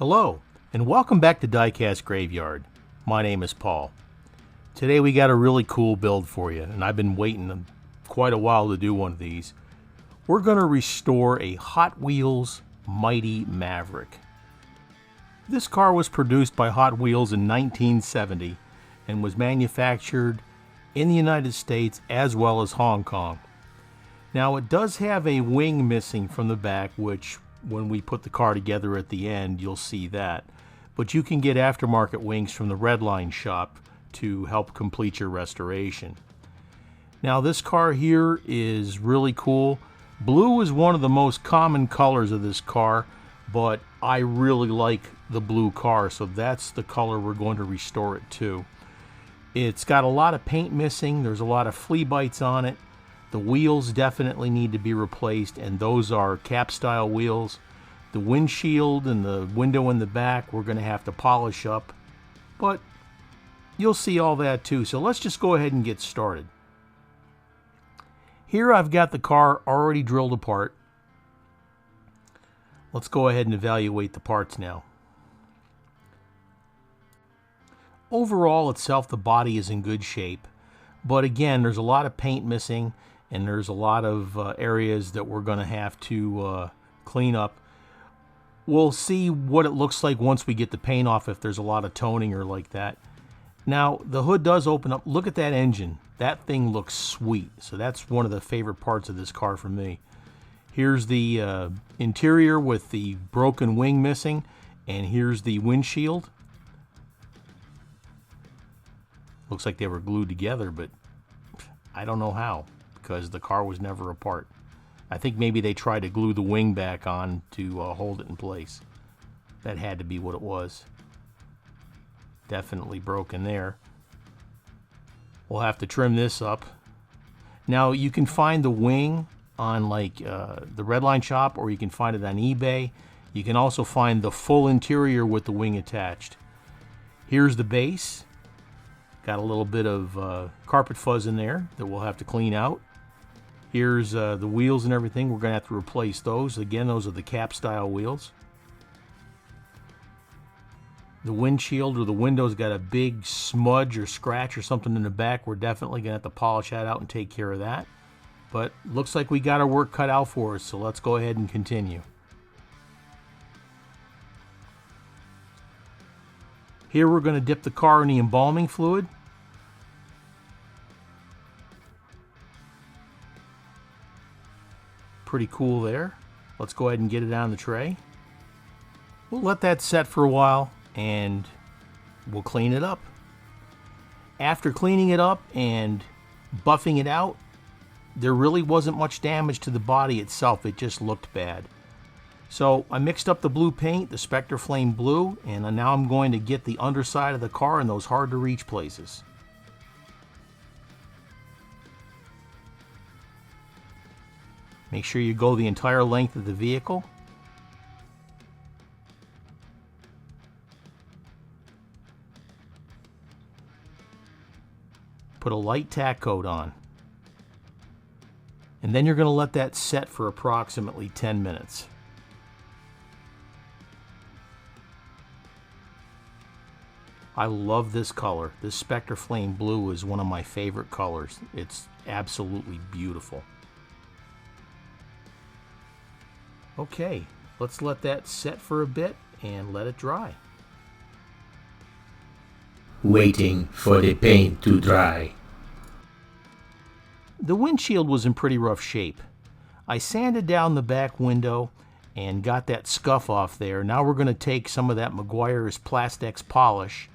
Hello, and welcome back to Diecast Graveyard. My name is Paul. Today we got a really cool build for you, and I've been waiting quite a while to do one of these. We're going to restore a Hot Wheels Mighty Maverick. This car was produced by Hot Wheels in 1970 and was manufactured in the United States as well as Hong Kong. Now it does have a wing missing from the back, which when we put the car together at the end you'll see that. But you can get aftermarket wings from the Redline shop to help complete your restoration. Now this car here is really cool. Blue is one of the most common colors of this car, but I really like the blue car, so that's the color we're going to restore it to. It's got a lot of paint missing, there's a lot of flea bites on it. The wheels definitely need to be replaced, and those are cap style wheels. The windshield and the window in the back we're going to have to polish up, but you'll see all that too. So let's just go ahead and get started. Here I've got the car already drilled apart. Let's go ahead and evaluate the parts now. Overall itself, the body is in good shape, but again there's a lot of paint missing, and there's a lot of areas that we're going to have to clean up. We'll see what it looks like once we get the paint off, if there's a lot of toning or like that. Now the hood does open up. Look at that engine. That thing looks sweet. So that's one of the favorite parts of this car for me. Here's the interior with the broken wing missing, and here's the windshield. Looks like they were glued together, but I don't know how, because the car was never apart. I think maybe they tried to glue the wing back on to hold it in place. That had to be what it was. Definitely broken there. We'll have to trim this up. Now you can find the wing on like the Redline shop, or you can find it on eBay. You can also find the full interior with the wing attached. Here's the base. Got a little bit of carpet fuzz in there that we'll have to clean out. Here's the wheels and everything. We're going to have to replace those. Again, those are the cap style wheels. The windshield or the window's got a big smudge or scratch or something in the back. We're definitely going to have to polish that out and take care of that. But looks like we got our work cut out for us, so let's go ahead and continue. Here we're going to dip the car in the embalming fluid. Pretty cool there. Let's go ahead and get it on the tray. We'll let that set for a while and we'll clean it up. After cleaning it up and buffing it out, there really wasn't much damage to the body itself. It just looked bad. So I mixed up the blue paint, the Spectre Flame Blue, and now I'm going to get the underside of the car in those hard to reach places. Make sure you go the entire length of the vehicle. Put a light tack coat on. And then you're going to let that set for approximately 10 minutes. I love this color. This Spectre Flame Blue is one of my favorite colors. It's absolutely beautiful. Okay, let's let that set for a bit and let it dry. Waiting for the paint to dry. The windshield was in pretty rough shape. I sanded down the back window and got that scuff off there. Now we're going to take some of that Meguiar's Plastex polish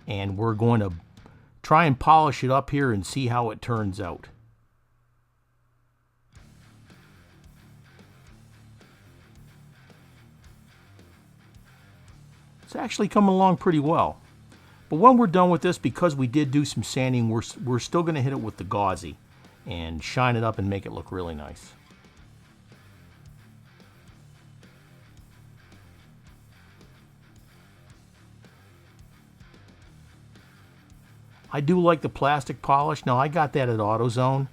and we're going to try and polish it up here and see how it turns out. It's actually coming along pretty well. But when we're done with this, because we did do some sanding, we're still going to hit it with the gauzy and shine it up and make it look really nice. I do like the plastic polish. Now I got that at AutoZone,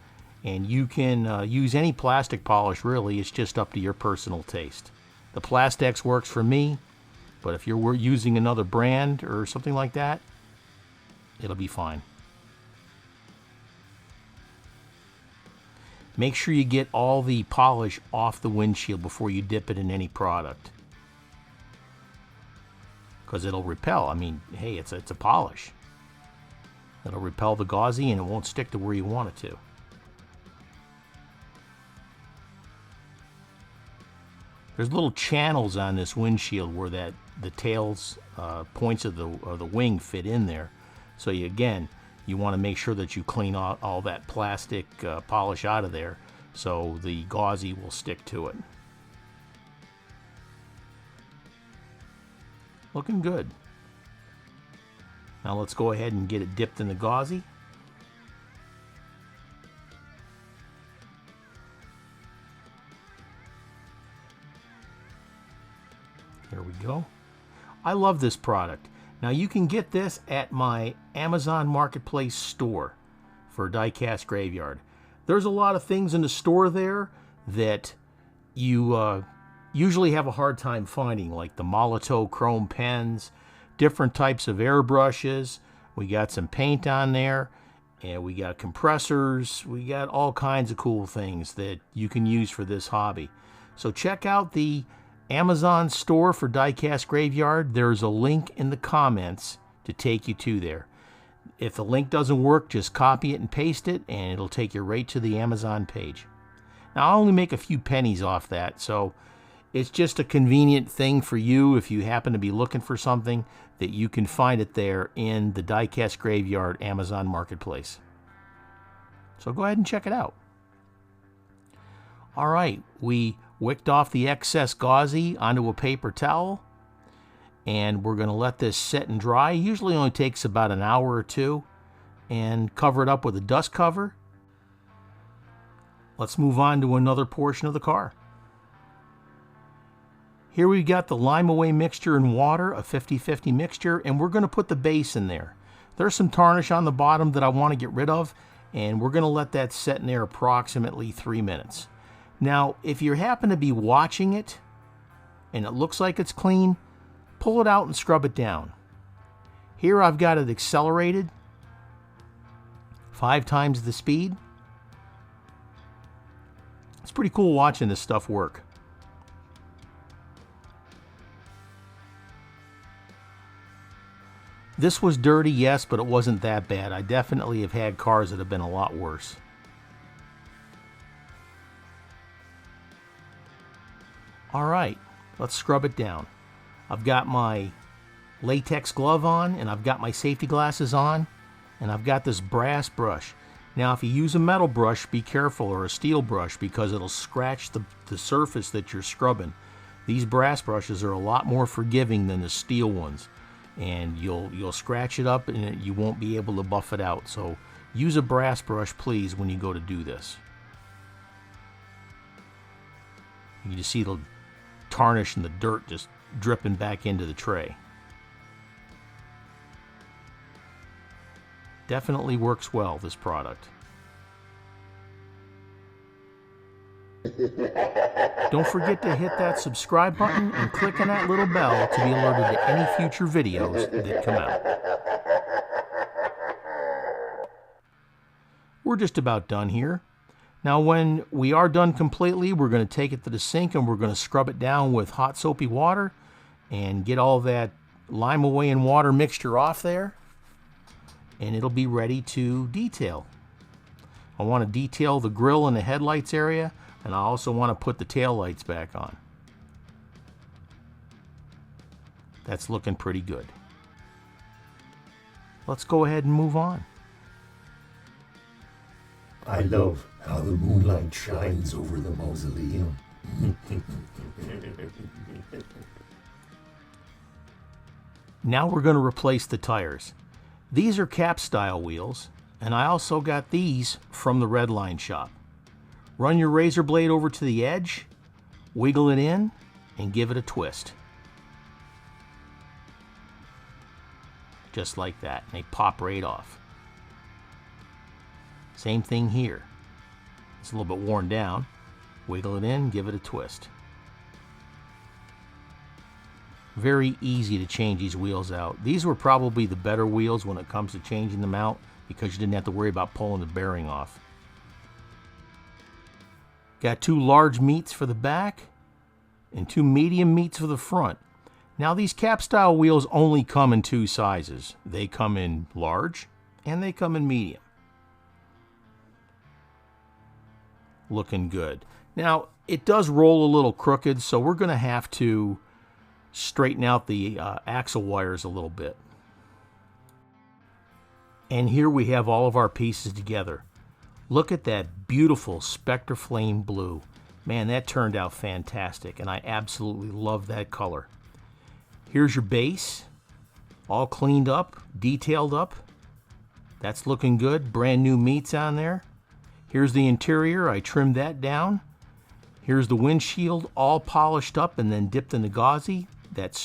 and you can use any plastic polish really. It's just up to your personal taste. The Plastex works for me. But if you're using another brand or something like that, it'll be fine. Make sure you get all the polish off the windshield before you dip it in any product, because it'll repel. I mean, hey, it's a polish. It'll repel the gauzy and it won't stick to where you want it to. There's little channels on this windshield where the tails, points of the wing fit in there. So you want to make sure that you clean all that plastic polish out of there so the gauzy will stick to it. Looking good. Now let's go ahead and get it dipped in the gauzy. Here we go. I love this product. Now you can get this at my Amazon Marketplace store for Diecast Graveyard. There's a lot of things in the store there that you usually have a hard time finding, like the Molotow chrome pens, different types of airbrushes. We got some paint on there, and we got compressors. We got all kinds of cool things that you can use for this hobby. So check out the Amazon store for Diecast Graveyard. There's a link in the comments to take you to there. If the link doesn't work, just copy it and paste it, and it'll take you right to the Amazon page. Now, I only make a few pennies off that, so it's just a convenient thing for you if you happen to be looking for something, that you can find it there in the Diecast Graveyard Amazon Marketplace. So go ahead and check it out. All right, we wicked off the excess gauzy onto a paper towel, and we're going to let this set and dry. Usually only takes about an hour or two, and cover it up with a dust cover. Let's move on to another portion of the car. Here we've got the Lime Away mixture and water, a 50-50 mixture, and we're going to put the base in there. There's some tarnish on the bottom that I want to get rid of, and we're going to let that set in there approximately 3 minutes. Now, if you happen to be watching it and it looks like it's clean, pull it out and scrub it down. Here I've got it accelerated 5 times the speed. It's pretty cool watching this stuff work. This was dirty, yes, but it wasn't that bad. I definitely have had cars that have been a lot worse. All right, let's scrub it down. I've got my latex glove on, and I've got my safety glasses on, and I've got this brass brush. Now, if you use a metal brush, be careful, or a steel brush, because it'll scratch the surface that you're scrubbing. These brass brushes are a lot more forgiving than the steel ones, and you'll scratch it up and you won't be able to buff it out. So use a brass brush, please, when you go to do this. You can just see the tarnish and the dirt just dripping back into the tray. Definitely works well, this product. Don't forget to hit that subscribe button and click on that little bell to be alerted to any future videos that come out. We're just about done here. Now, when we are done completely, we're going to take it to the sink and we're going to scrub it down with hot soapy water and get all that Lime Away and water mixture off there, and it'll be ready to detail. I want to detail the grill and the headlights area, and I also want to put the tail lights back on. That's looking pretty good. Let's go ahead and move on. I love how the moonlight shines over the mausoleum. Now we're going to replace the tires. These are cap style wheels, and I also got these from the Redline shop. Run your razor blade over to the edge, wiggle it in, and give it a twist. Just like that, and they pop right off. Same thing here. It's a little bit worn down. Wiggle it in, give it a twist. Very easy to change these wheels out. These were probably the better wheels when it comes to changing them out because you didn't have to worry about pulling the bearing off. Got 2 large meats for the back and 2 medium meats for the front. Now these cap style wheels only come in 2 sizes. They come in large and they come in medium. Looking good. Now it does roll a little crooked, so we're going to have to straighten out the axle wires a little bit. And here we have all of our pieces together. Look at that beautiful Spectre Flame Blue. Man, that turned out fantastic, and I absolutely love that color. Here's your base, all cleaned up, detailed up. That's looking good. Brand new meats on there. Here's the interior. I trimmed that down. Here's the windshield, all polished up and then dipped in the gauzy. That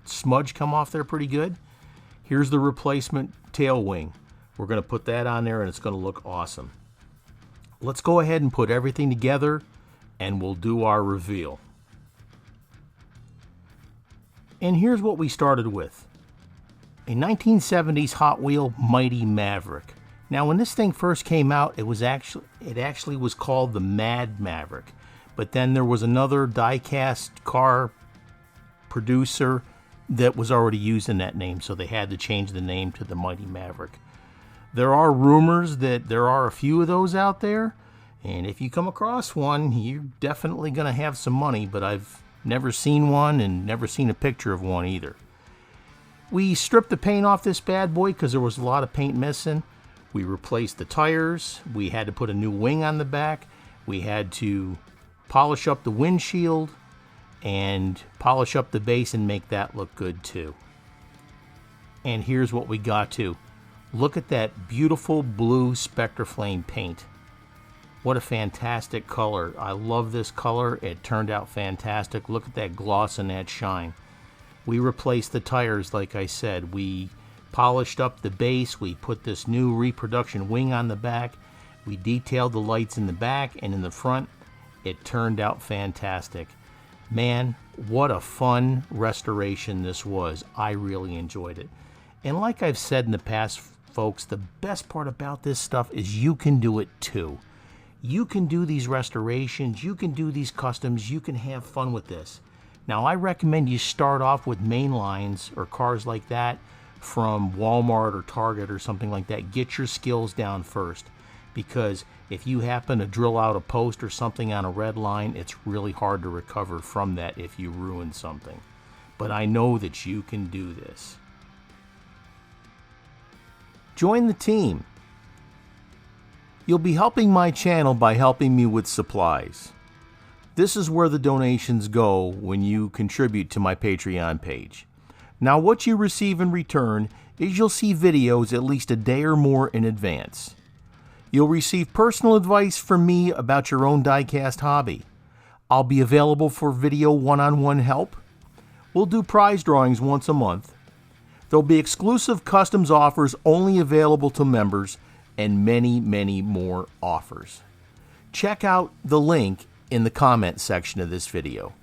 smudge come off there pretty good. Here's the replacement tail wing. We're going to put that on there and it's going to look awesome. Let's go ahead and put everything together and we'll do our reveal. And here's what we started with. A 1970s Hot Wheel Mighty Maverick. Now when this thing first came out, it actually was called the Mad Maverick. But then there was another die-cast car producer that was already using that name, so they had to change the name to the Mighty Maverick. There are rumors that there are a few of those out there, and if you come across one, you're definitely going to have some money, but I've never seen one and never seen a picture of one either. We stripped the paint off this bad boy because there was a lot of paint missing. We replaced the tires. We had to put a new wing on the back. We had to polish up the windshield and polish up the base and make that look good too. And here's what we got to. Look at that beautiful blue Spectre Flame paint. What a fantastic color. I love this color. It turned out fantastic. Look at that gloss and that shine. We replaced the tires like I said. We polished up the base. We put this new reproduction wing on the back. We detailed the lights in the back and in the front. It turned out fantastic. Man, what a fun restoration this was. I really enjoyed it. And like I've said in the past, folks, the best part about this stuff is you can do it too. You can do these restorations, you can do these customs, you can have fun with this. Now I recommend you start off with mainlines or cars like that from Walmart or Target or something like that. Get your skills down first, because if you happen to drill out a post or something on a red line, it's really hard to recover from that if you ruin something. But I know that you can do this. Join the team. You'll be helping my channel by helping me with supplies. This is where the donations go when you contribute to my Patreon page. Now what you receive in return is you'll see videos at least a day or more in advance. You'll receive personal advice from me about your own diecast hobby. I'll be available for video one-on-one help. We'll do prize drawings once a month. There'll be exclusive customs offers only available to members and many, many more offers. Check out the link in the comment section of this video.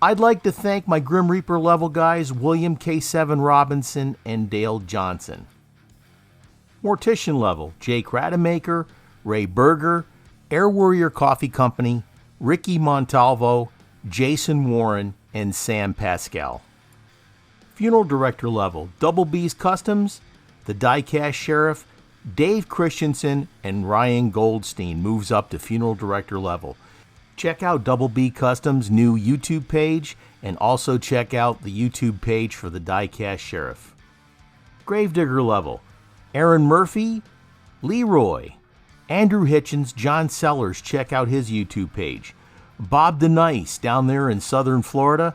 I'd like to thank my Grim Reaper level guys, William K7 Robinson and Dale Johnson. Mortician level, Jake Rademacher, Ray Berger, Air Warrior Coffee Company, Ricky Montalvo, Jason Warren, and Sam Pascal. Funeral Director level, Double B's Customs, the Diecast Sheriff, Dave Christensen, and Ryan Goldstein moves up to Funeral Director level. Check out Double B Customs' new YouTube page, and also check out the YouTube page for the Diecast Sheriff. Gravedigger level, Aaron Murphy, Leroy, Andrew Hitchens, John Sellers, check out his YouTube page. Bob DeNice down there in southern Florida,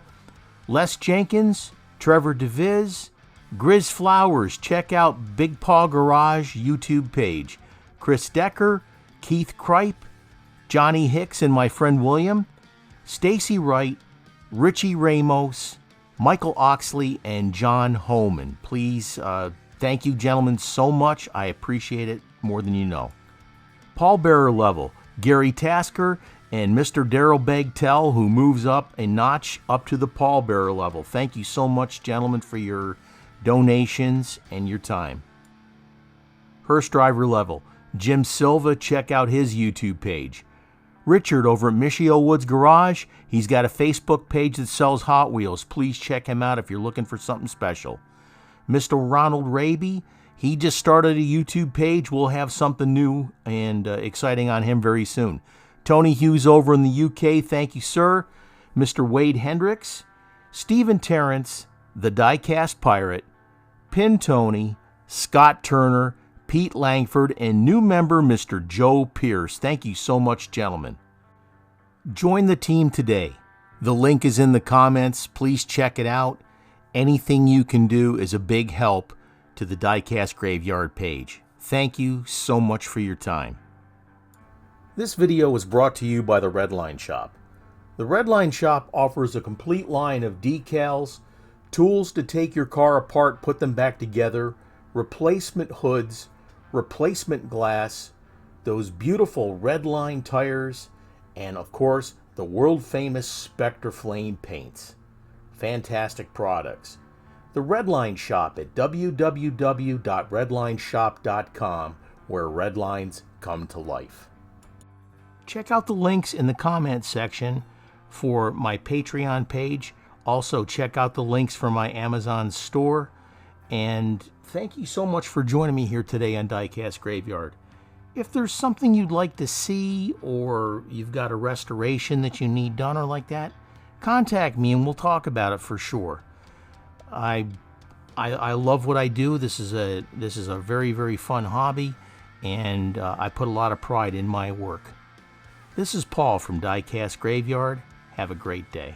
Les Jenkins, Trevor DeViz, Grizz Flowers, check out Big Paw Garage YouTube page. Chris Decker, Keith Kripe, Johnny Hicks and my friend William, Stacy Wright, Richie Ramos, Michael Oxley, and John Homan. Please, thank you gentlemen so much. I appreciate it more than you know. Paul Bearer level, Gary Tasker, and Mr. Daryl Bagtell, who moves up a notch up to the pallbearer level. Thank you so much, gentlemen, for your donations and your time. Hearst driver level, Jim Silva, check out his YouTube page. Richard over at Michio Woods Garage, he's got a Facebook page that sells Hot Wheels. Please check him out if you're looking for something special. Mr. Ronald Raby, he just started a YouTube page. We'll have something new and exciting on him very soon. Tony Hughes over in the UK, thank you, sir. Mr. Wade Hendricks, Stephen Terrence, the Diecast Pirate, Pin Tony, Scott Turner, Pete Langford, and new member Mr. Joe Pierce. Thank you so much, gentlemen. Join the team today. The link is in the comments. Please check it out. Anything you can do is a big help to the Diecast Graveyard page. Thank you so much for your time. This video was brought to you by the Redline Shop. The Redline Shop offers a complete line of decals, tools to take your car apart, put them back together, replacement hoods, replacement glass, those beautiful Redline tires, and of course, the world-famous Spectre Flame paints. Fantastic products. The Redline Shop at www.redlineshop.com, where Redlines come to life. Check out the links in the comments section for my Patreon page. Also, check out the links for my Amazon store. And thank you so much for joining me here today on Diecast Graveyard. If there's something you'd like to see, or you've got a restoration that you need done or like that, contact me and we'll talk about it for sure. I love what I do. This is a very, very fun hobby, and I put a lot of pride in my work. This is Paul from Diecast Graveyard. Have a great day.